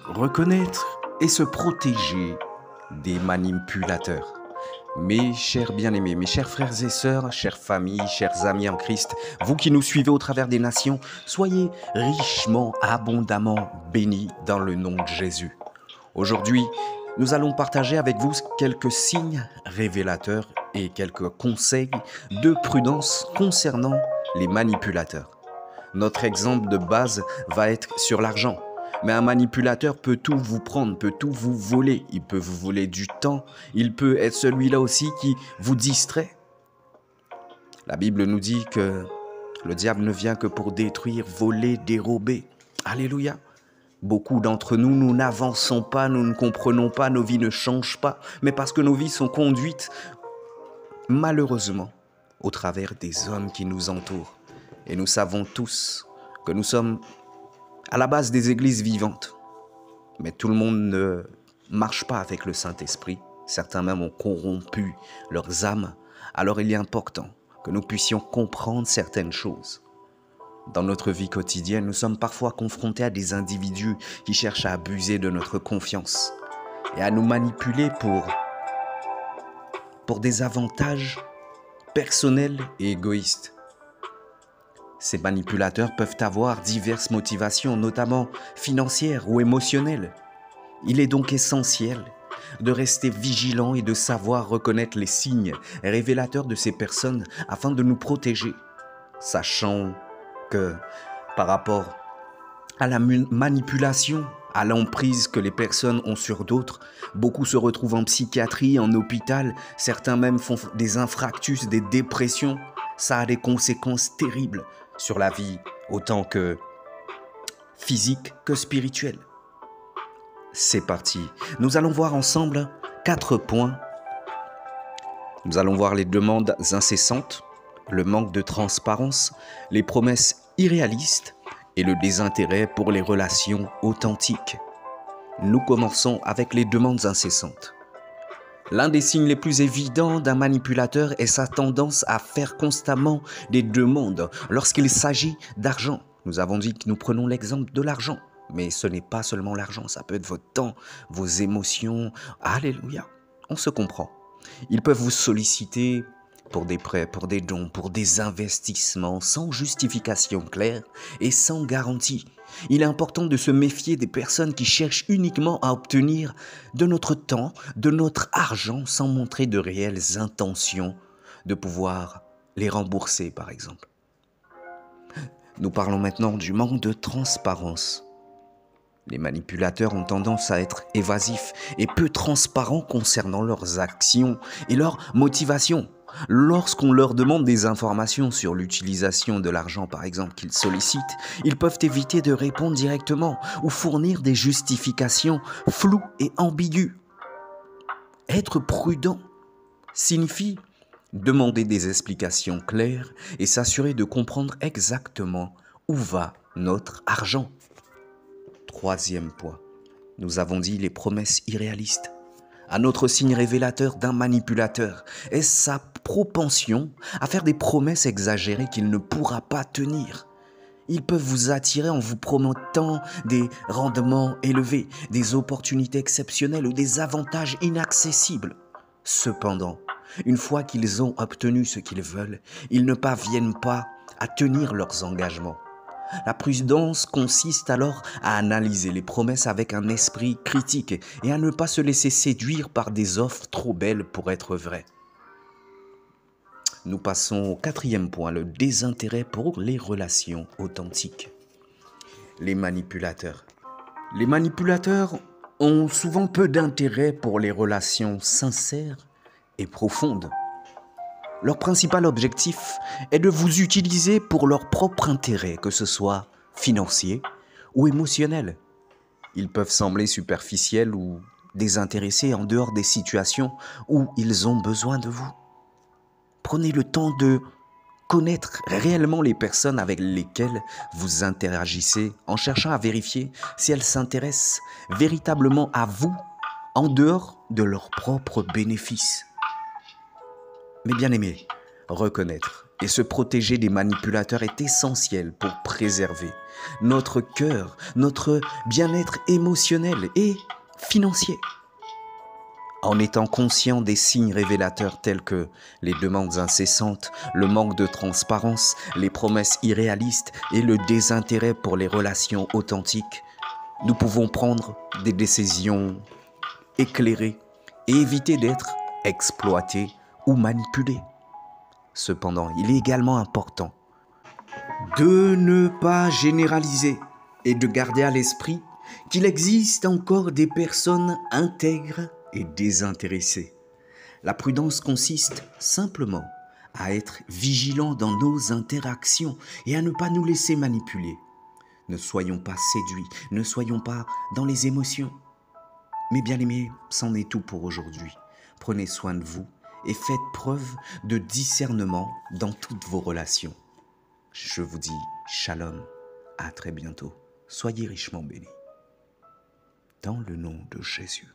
Reconnaître et se protéger des manipulateurs. Mes chers bien-aimés, mes chers frères et sœurs, chères familles, chers amis en Christ, vous qui nous suivez au travers des nations, soyez richement, abondamment bénis dans le nom de Jésus. Aujourd'hui, nous allons partager avec vous quelques signes révélateurs et quelques conseils de prudence concernant les manipulateurs. Notre exemple de base va être sur l'argent. Mais un manipulateur peut tout vous prendre, peut tout vous voler. Il peut vous voler du temps. Il peut être celui-là aussi qui vous distrait. La Bible nous dit que le diable ne vient que pour détruire, voler, dérober. Alléluia. Beaucoup d'entre nous, nous n'avançons pas, nous ne comprenons pas, nos vies ne changent pas. Mais parce que nos vies sont conduites, malheureusement, au travers des hommes qui nous entourent. Et nous savons tous que nous sommes à la base des églises vivantes. Mais tout le monde ne marche pas avec le Saint-Esprit. Certains même ont corrompu leurs âmes. Alors il est important que nous puissions comprendre certaines choses. Dans notre vie quotidienne, nous sommes parfois confrontés à des individus qui cherchent à abuser de notre confiance et à nous manipuler pour des avantages personnels et égoïstes. Ces manipulateurs peuvent avoir diverses motivations, notamment financières ou émotionnelles. Il est donc essentiel de rester vigilant et de savoir reconnaître les signes révélateurs de ces personnes afin de nous protéger, sachant que par rapport à la manipulation, à l'emprise que les personnes ont sur d'autres, beaucoup se retrouvent en psychiatrie, en hôpital, certains même font des infarctus, des dépressions. Ça a des conséquences terribles sur la vie, autant que physique que spirituelle. C'est parti. Nous allons voir ensemble 4 points. Nous allons voir les demandes incessantes, le manque de transparence, les promesses irréalistes et le désintérêt pour les relations authentiques. Nous commençons avec les demandes incessantes. L'un des signes les plus évidents d'un manipulateur est sa tendance à faire constamment des demandes lorsqu'il s'agit d'argent. Nous avons dit que nous prenons l'exemple de l'argent, mais ce n'est pas seulement l'argent, ça peut être votre temps, vos émotions. Alléluia, on se comprend. Ils peuvent vous solliciter pour des prêts, pour des dons, pour des investissements sans justification claire et sans garantie. Il est important de se méfier des personnes qui cherchent uniquement à obtenir de notre temps, de notre argent, sans montrer de réelles intentions de pouvoir les rembourser, par exemple. Nous parlons maintenant du manque de transparence. Les manipulateurs ont tendance à être évasifs et peu transparents concernant leurs actions et leurs motivations. Lorsqu'on leur demande des informations sur l'utilisation de l'argent, par exemple, qu'ils sollicitent, ils peuvent éviter de répondre directement ou fournir des justifications floues et ambiguës. Être prudent signifie demander des explications claires et s'assurer de comprendre exactement où va notre argent. 3e point, nous avons dit les promesses irréalistes. Un autre signe révélateur d'un manipulateur est sa propension à faire des promesses exagérées qu'il ne pourra pas tenir. Ils peuvent vous attirer en vous promettant des rendements élevés, des opportunités exceptionnelles ou des avantages inaccessibles. Cependant, une fois qu'ils ont obtenu ce qu'ils veulent, ils ne parviennent pas à tenir leurs engagements. La prudence consiste alors à analyser les promesses avec un esprit critique et à ne pas se laisser séduire par des offres trop belles pour être vraies. Nous passons au 4e point, le désintérêt pour les relations authentiques. Les manipulateurs. Les manipulateurs ont souvent peu d'intérêt pour les relations sincères et profondes. Leur principal objectif est de vous utiliser pour leur propre intérêt, que ce soit financier ou émotionnel. Ils peuvent sembler superficiels ou désintéressés en dehors des situations où ils ont besoin de vous. Prenez le temps de connaître réellement les personnes avec lesquelles vous interagissez en cherchant à vérifier si elles s'intéressent véritablement à vous en dehors de leurs propres bénéfices. Mes bien-aimés, reconnaître et se protéger des manipulateurs est essentiel pour préserver notre cœur, notre bien-être émotionnel et financier. En étant conscient des signes révélateurs tels que les demandes incessantes, le manque de transparence, les promesses irréalistes et le désintérêt pour les relations authentiques, nous pouvons prendre des décisions éclairées et éviter d'être exploités ou manipulés. Cependant, il est également important de ne pas généraliser et de garder à l'esprit qu'il existe encore des personnes intègres et désintéressées. La prudence consiste simplement à être vigilant dans nos interactions et à ne pas nous laisser manipuler. Ne soyons pas séduits, ne soyons pas dans les émotions. Mes bien-aimés, c'en est tout pour aujourd'hui. Prenez soin de vous et faites preuve de discernement dans toutes vos relations. Je vous dis shalom, à très bientôt. Soyez richement bénis. Dans le nom de Jésus.